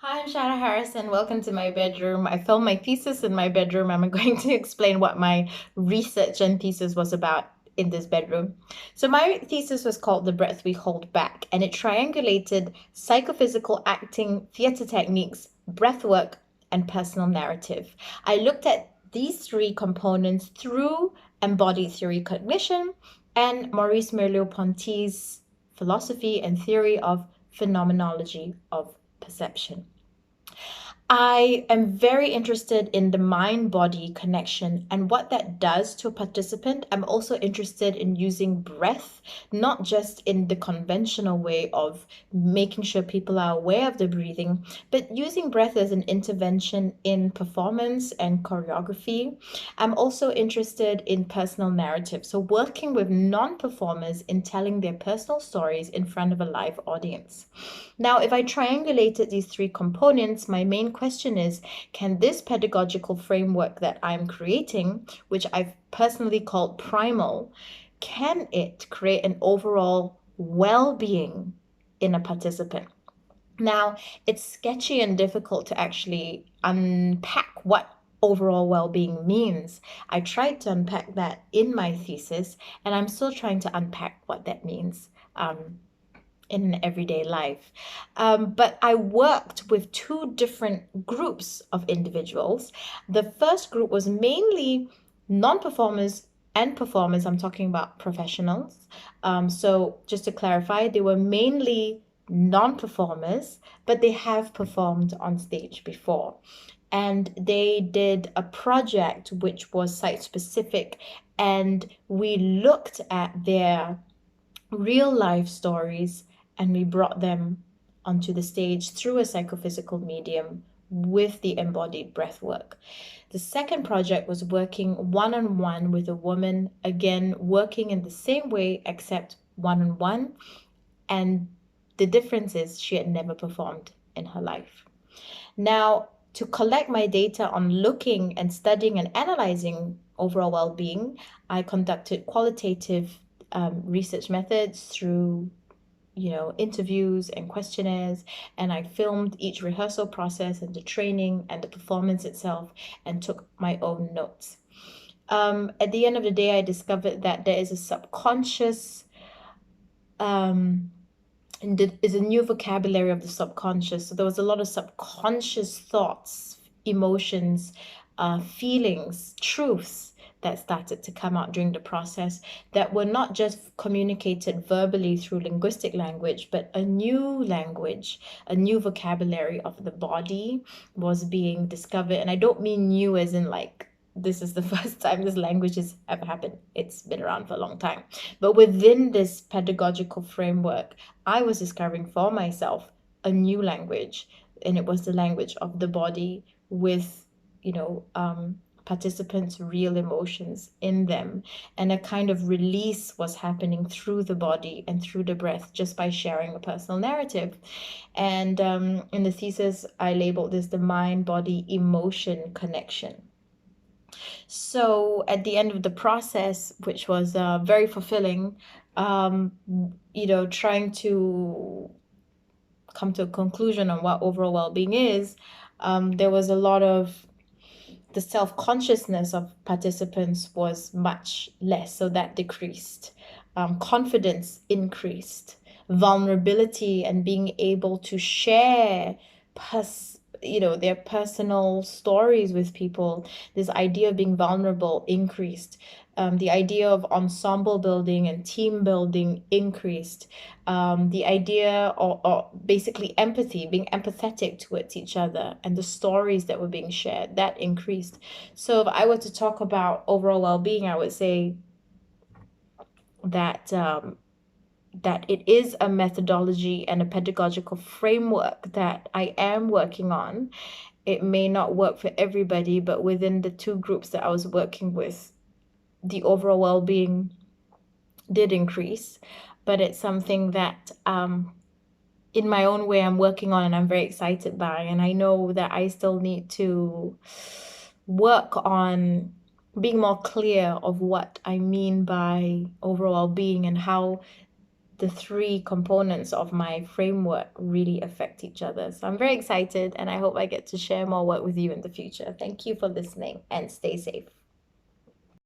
Hi, I'm Shana Harris, and welcome to my bedroom. I filmed my thesis in my bedroom. I'm going to explain what my research and thesis was about in this bedroom. So, my thesis was called The Breath We Hold Back, and it triangulated psychophysical acting, theater techniques, breath work, and personal narrative. I looked at these three components through embodied theory cognition and Maurice Merleau-Ponty's philosophy and theory of phenomenology of perception. I am very interested in the mind body connection and what that does to a participant. I'm also interested in using breath, not just in the conventional way of making sure people are aware of the breathing, but using breath as an intervention in performance and choreography. I'm also interested in personal narrative, so working with non performers in telling their personal stories in front of a live audience. Now, if I triangulated these three components, my main question is, can this pedagogical framework that I'm creating, which I've personally called Primal, can it create an overall well-being in a participant? Now, it's sketchy and difficult to actually unpack what overall well-being means. I tried to unpack that in my thesis, and I'm still trying to unpack what that means. In everyday life. But I worked with two different groups of individuals. The first group was mainly non performers and performers. I'm talking about professionals. So, just to clarify, they were mainly non performers, but they have performed on stage before. And they did a project which was site specific, and we looked at their real life stories and we brought them onto the stage through a psychophysical medium with the embodied breath work. The second project was working one on one with a woman, again, working in the same way except one on one. And the difference is she had never performed in her life. Now, to collect my data on looking and studying and analyzing overall well being, I conducted qualitative research methods through interviews and questionnaires, and I filmed each rehearsal process and the training and the performance itself and took my own notes. At the end of the day, I discovered that there is a subconscious is a new vocabulary of the subconscious. So there was a lot of subconscious thoughts, emotions, feelings, truths that started to come out during the process that were not just communicated verbally through linguistic language, but a new language, a new vocabulary of the body was being discovered. And I don't mean new as in like this is the first time this language has ever happened. It's been around for a long time. But within this pedagogical framework, I was discovering for myself a new language, and it was the language of the body with, participants' real emotions in them. And a kind of release was happening through the body and through the breath just by sharing a personal narrative. And in the thesis, I labeled this the mind body emotion connection. So at the end of the process, which was very fulfilling, trying to come to a conclusion on what overall well-being is, there was a lot of the self-consciousness of participants was much less, so that decreased. Confidence increased. Vulnerability and being able to share their personal stories with people, this idea of being vulnerable increased. The idea of ensemble building and team building increased. The idea or basically empathy, being empathetic towards each other, and the stories that were being shared, that increased. So if I were to talk about overall well-being, I would say that that it is a methodology and a pedagogical framework that I am working on. It may not work for everybody, but within the two groups that I was working with, the overall well-being did increase. But it's something that in my own way I'm working on and I'm very excited by. And I know that I still need to work on being more clear of what I mean by overall well-being and how the three components of my framework really affect each other. So I'm very excited, and I hope I get to share more work with you in the future. Thank you for listening, and stay safe.